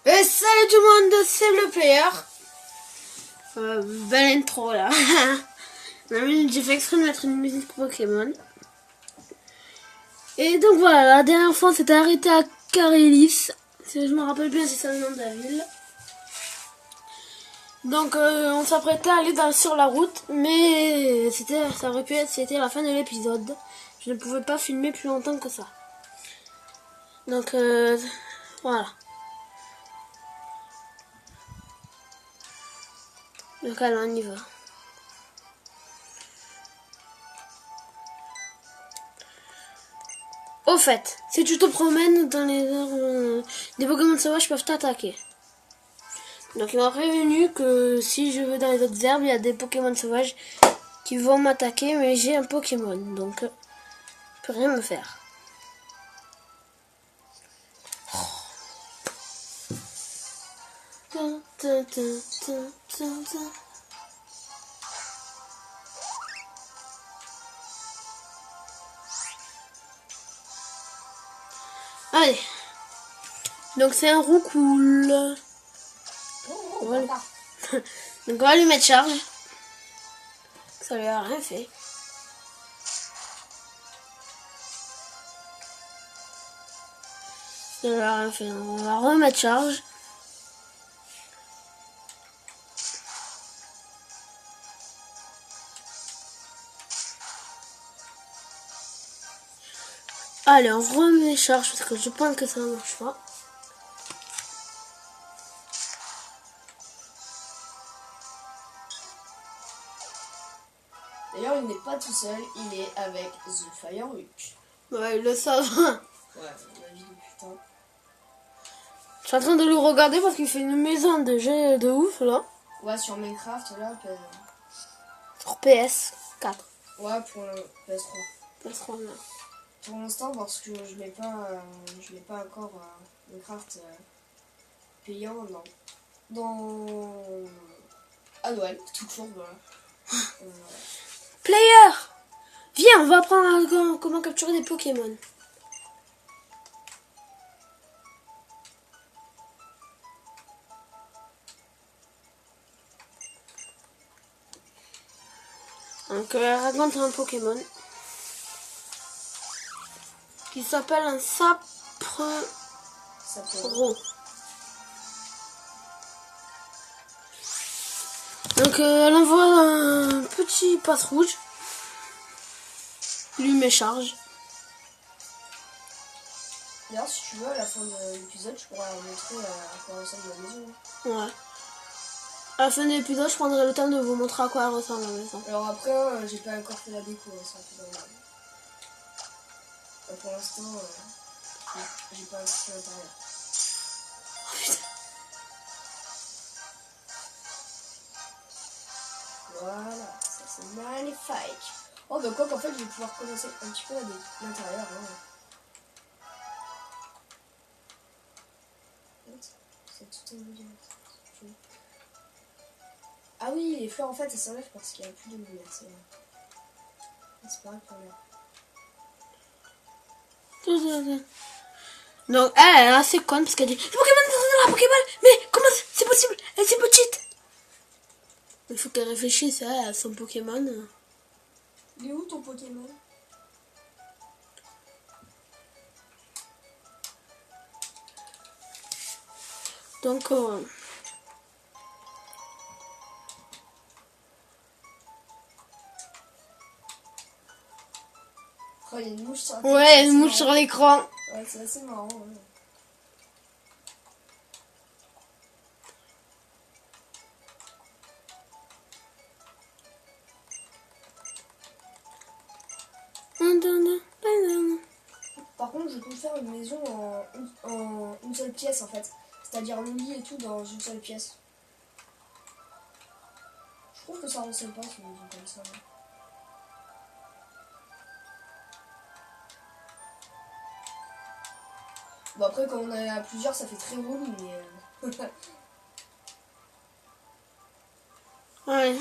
Salut tout le monde, c'est le player. Belle intro là. J'ai fait exprès de mettre une musique Pokémon. Et donc voilà, la dernière fois on s'était arrêté à Carélis. Si je me rappelle bien, c'est ça le nom de la ville. Donc on s'apprêtait à aller sur la route, mais ça aurait pu être, c'était la fin de l'épisode. Je ne pouvais pas filmer plus longtemps que ça. Donc voilà. Donc allez, on y va. Au fait, si tu te promènes dans les airs, des Pokémon sauvages peuvent t'attaquer. Donc il m'a prévenu que si je vais dans les autres herbes, il y a des Pokémon sauvages qui vont m'attaquer, mais j'ai un Pokémon, donc je peux rien me faire. Allez, donc c'est un Roucoule. Voilà. Donc on va lui mettre charge. Ça lui a rien fait. Ça lui a rien fait. On va remettre charge. Allez, on remet charge parce que je pense que ça ne marche pas. D'ailleurs, il n'est pas tout seul, il est avec The Firehook. Ouais, il le savent. Ouais, la vie de putain. Je suis en train de le regarder parce qu'il fait une maison de jeu de ouf là. Ouais, sur Minecraft, là, Sur PS4. ouais, pour le PS3. PS3 là. Pour l'instant, parce que je l'ai pas encore Minecraft payant dans à Noël, tout court, voilà. Player! Viens, on va apprendre comment capturer des Pokémon. Donc, raconte un Pokémon qui s'appelle un Sapro. Donc, elle envoie un petit passe rouge. Lui met charge. D'ailleurs, si tu veux, à la fin de l'épisode, je pourrais leur montrer à quoi ressemble la maison. Ouais. À la fin de l'épisode, je prendrai le temps de vous montrer à quoi elle ressemble la maison. Alors après, j'ai pas encore fait la déco, c'est un peu normal. Pour l'instant, j'ai pas fait l'intérieur. Oh putain. Voilà, ça c'est magnifique. Oh bah quoi qu'en fait, je vais pouvoir commencer un petit peu à l'intérieur. Hein. C'est tout un milieu. Ah oui, les fleurs en fait, elles s'enlèvent parce qu'il n'y a plus de lumière. C'est pareil pour l'air. Donc elle est assez conne parce qu'elle dit le Pokémon est dans la Pokéball, mais comment c'est possible? Elle est petite. Il faut qu'elle réfléchisse à son Pokémon. Il est où ton Pokémon? Donc oh, il y a une mouche sur la ouais, une mouche sur l'écran. Ouais, c'est assez marrant. Ouais. Par contre, je peux faire une maison en une seule pièce en fait. C'est-à-dire le lit et tout dans une seule pièce. Je trouve que ça rend sympa si une maison comme ça. Ouais. Bon après quand on est à plusieurs ça fait très relou mais... Ouais.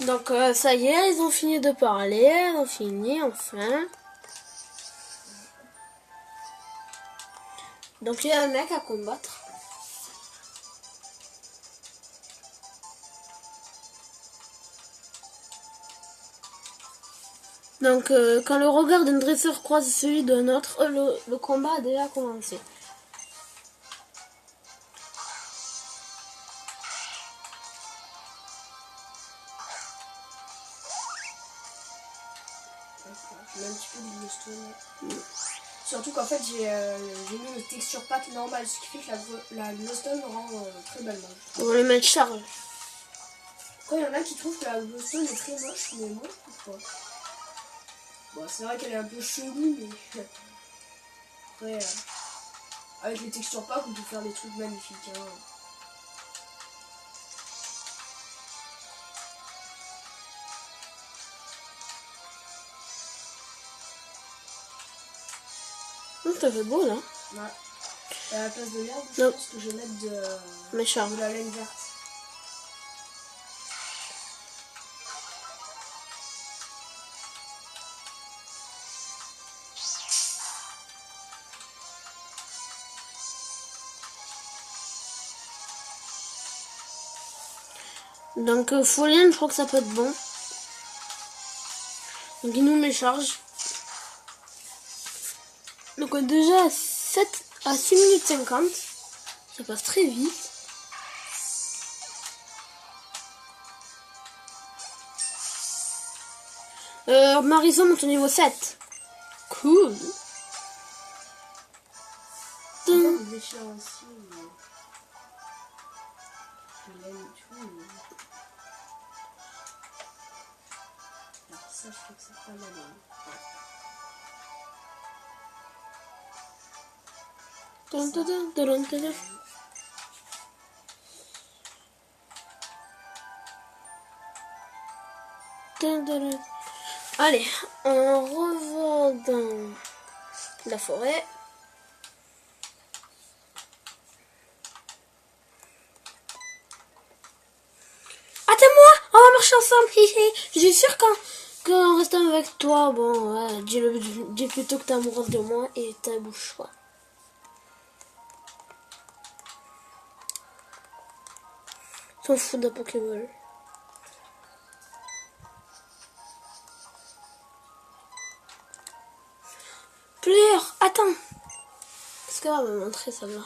Donc ça y est, ils ont fini de parler, ils ont fini enfin. Donc il y a un mec à combattre. Donc quand le regard d'un dresseur croise celui d'un autre, le combat a déjà commencé. Je mets un petit peu de glowstone. Surtout qu'en fait j'ai mis une texture pack normale, ce qui fait que la glowstone rend très belle. On va le mettre charge. Après il y en a qui trouvent que la glowstone est très moche, mais moi je trouve pas. Bon, c'est vrai qu'elle est un peu chelou, mais après avec les textures pack on peut faire des trucs magnifiques. Hein. Ça fait beau là. Ouais. Et à la place de l'herbe, je pense que je vais mettre de la laine verte. Donc Folienne, je crois que ça peut être bon. Donc il nous met charge. Donc déjà à 6 minutes 50. Ça passe très vite. Marison monte au niveau 7. Cool. Ça, je trouve que c'est pas mal. Allez, on revient dans la forêt. Attends-moi, on va marcher ensemble. Je suis sûre qu'en restant avec toi, bon, ouais, dis plutôt que t'es amoureuse de moi et ta bouche, quoi. S'en fout d'un Pokéball. Pleure, attends. Qu'est-ce qu'elle va me montrer, celle-là?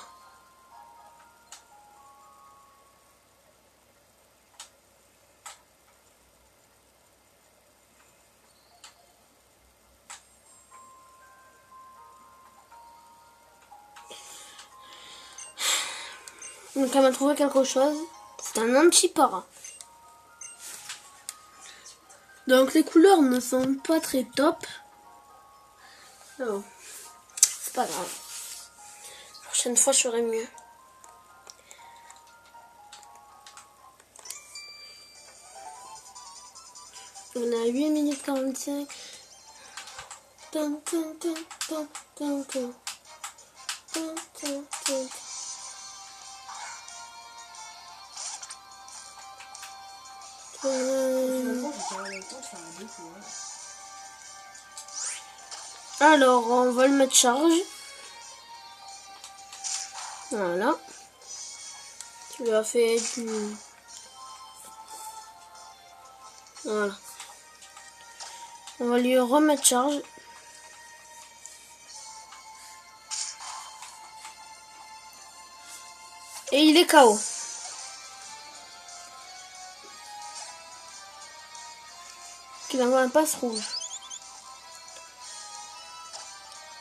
Donc elle m'a trouvé quelque chose. C'est un anti-para. Donc les couleurs ne sont pas très top. Oh. C'est pas grave. La prochaine fois je ferai mieux. On a 8 minutes 45. Alors, on va le mettre charge. Voilà. Tu lui as fait du... Voilà. On va lui remettre charge. Et il est KO. Il envoie un passe rouge.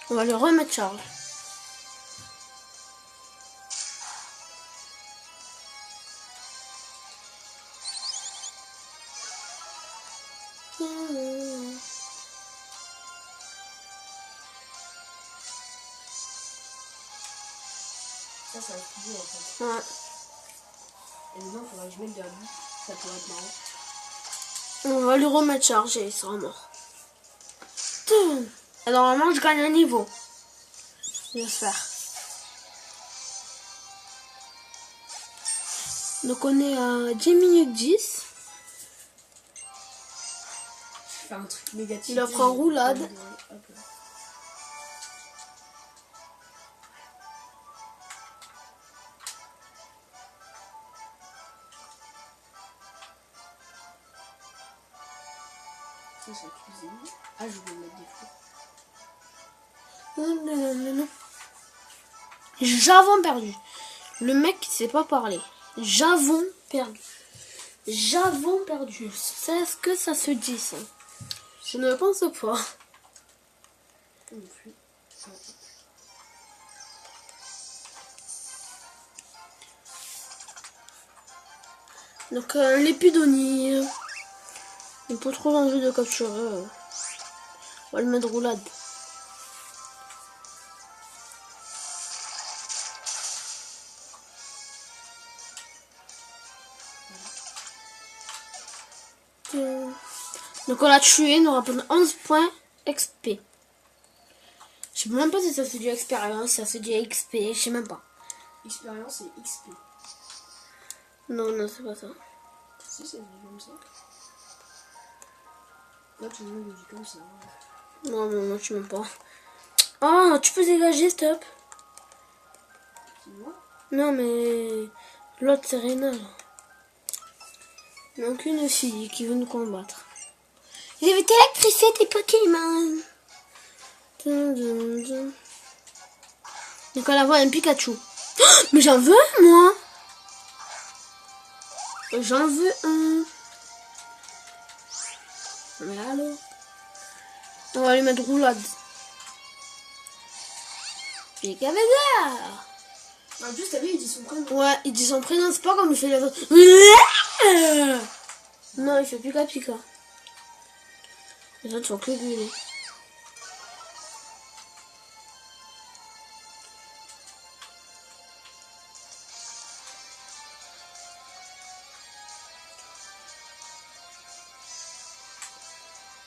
On va lui remettre charge. Ça va être beau en fait. Ouais. Et maintenant, il faudra que je mette de la boue. Ça pourrait être marrant. On va lui remettre charge et il sera mort. Et normalement, je gagne un niveau. J'espère. Donc on est à 10 minutes 10. Faire un truc négatif. Il a pris en roulade. Ça, c'est la cuisine. Ah, je voulais mettre des fours. Non, non, non, non. J'avons perdu. Le mec qui sait pas parler. J'avons perdu. J'avons perdu. C'est ce que ça se dit, ça? Je ne pense pas. Non plus. Donc, l'épidonie. Il n'y a pas trop d'envie de capturer. On va le mettre roulade. Donc on l'a tué, nous rapporte 11 points XP. Je sais même pas si ça c'est du expérience, ça c'est du XP, je sais même pas. Expérience et XP. Non, non, c'est pas ça. Si, c'est dit comme ça. Là, tout le monde le dit comme ça. Non, non, non, je sais même pas. Oh, tu peux dégager, stop. C'est moi? Non, mais l'autre c'est Rena. Là. Donc une fille qui veut nous combattre. Je vais t'électrifier tes Pokémon. Donc on la voit un Pikachu. Oh, mais j'en veux un, moi. J'en veux un. Mais allô. On va lui mettre roulade. Picabézard. En plus, t'as vu, il dit son prénom. Ouais, il dit son prénom, c'est pas comme il fait les autres. Non, il fait Pika Pika. Les autres font que gueuler.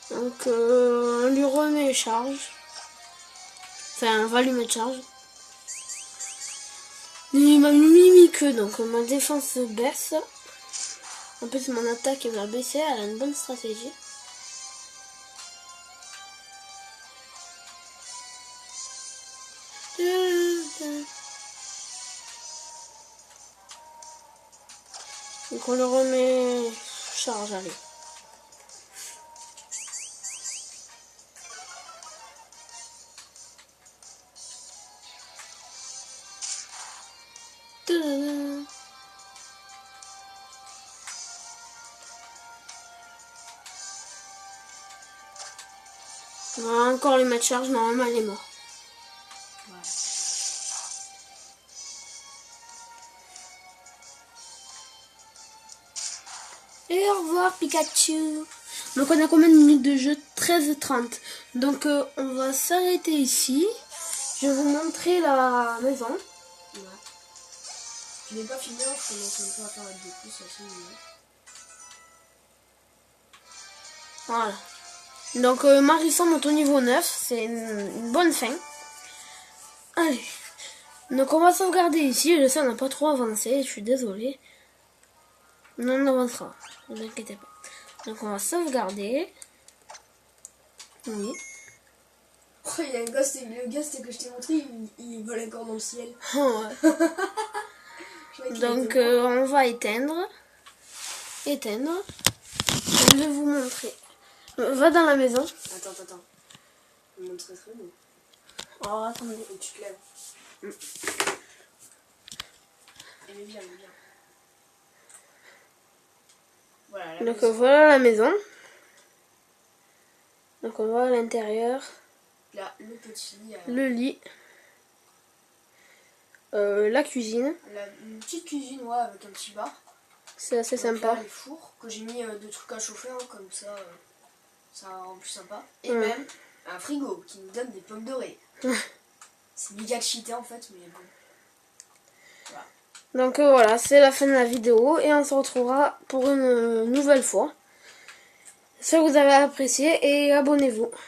Donc, on lui remet charge. Enfin, on va lui mettre charge. Il m'a mis que donc ma défense baisse. En plus, mon attaque elle va baisser. Elle a une bonne stratégie. Donc, on le remet charge, allez. On va encore lui mettre charge, normalement elle est morte. Ouais. Et au revoir Pikachu. Donc on a combien de minutes de jeu? 13h30. Donc on va s'arrêter ici. Je vais vous montrer la maison. Ouais. Je n'ai pas fini, je commence un peu à faire avec des pouces aussi. Voilà. Donc Marisson monte au niveau 9. C'est une bonne fin. Allez. Donc on va sauvegarder ici. Je sais on n'a pas trop avancé. Je suis désolée. Non, on avancera. Ne vous inquiétez pas. Donc on va sauvegarder. Oui. Oh, il y a un ghost, le ghost que je t'ai montré, il vole encore dans le ciel. Ouais. Donc on va éteindre. Éteindre. Je vais vous montrer. Va dans la maison. Attends. Je me montre très beau. Alors attendez. Faut que tu te lèves. Elle est bien. Voilà, la Donc maison. voilà la maison. Donc on va à l'intérieur. Là, le petit. Le lit. La cuisine. Une petite cuisine, ouais, avec un petit bar. C'est assez Donc sympa. là, les fours, que j'ai mis des trucs à chauffer, hein, comme ça, ça rend plus sympa. Et Ouais. même un frigo qui nous donne des pommes dorées. C'est méga cheaté en fait, mais bon. Voilà. Donc voilà, c'est la fin de la vidéo. Et on se retrouvera pour une nouvelle fois. J'espère que vous avez apprécié et abonnez-vous.